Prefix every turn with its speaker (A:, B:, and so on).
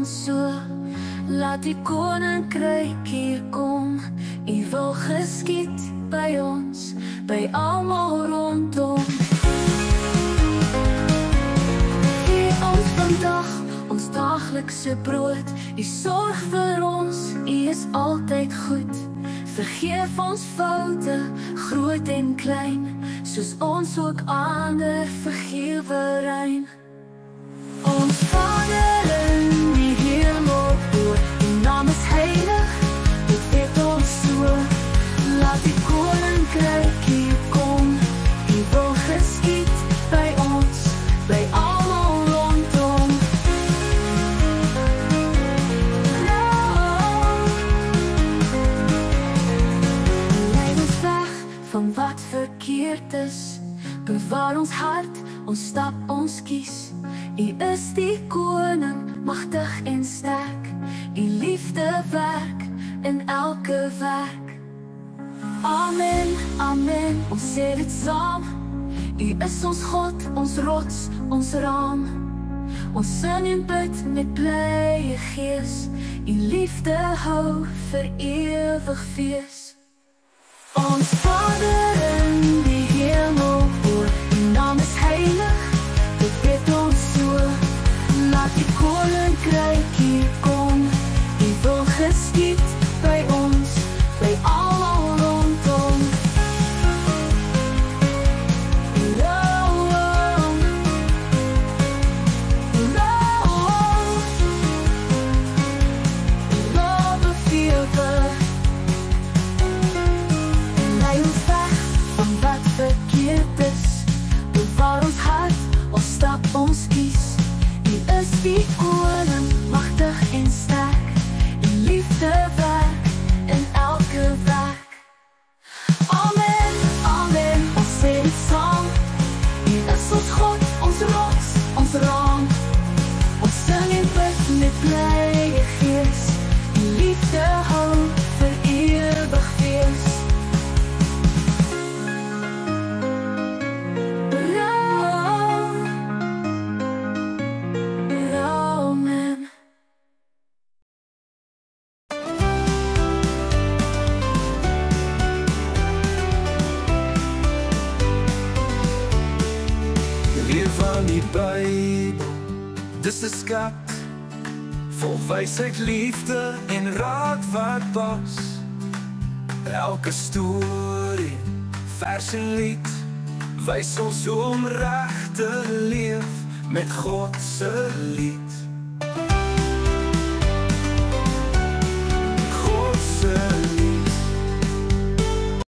A: ons so. Laat die koninkryk hier kom. U wil geskied by ons, by almal rondom. Gee ons vandag ons daaglikse brood. U sorg vir ons, U is altyd goed. Vergeef ons foute, groot en klein, soos ons ook ander vergewe rein. Ons Vader in die hemel, U naam is heilig, dit weet ons so. Laat die koninkryk hier kom. U wil geskied by ons, by almal rondom. Lei ons weg van wat verkeerd is. Bewaar ons hart, ons stap, ons kies. U is die koning, magtig en sterk. U liefde werk in elke werk. Amen, amen, ons sê dit saam. U is ons God, ons rots, ons raam. Ons sing en bid met blye gees. U liefde hou vir ewig fees. Ons Vader in die hemel, U naam is heilig, dit weet ons so. Laat die koninkryk hier kom. U wil geskied by ons, by almal rondom. Love fever. Lei ons weg van wat verkeerd is. Bewaar ons hart, ons stap, ons kies. U is die koning, magtig en sterk. U liefde werk in elke werk. Amen, amen, ons sê dit saam. U is ons God, ons rots, ons raam. Ons sing en bid met blye gees. U liefde hou vir ewig fees. Amen.
B: Leer van die Bybel, dis 'n skat, vol wysheid, liefde en raad wat pas. Elke storie, vers en lied, wys ons hoe om reg te leef met God se lied.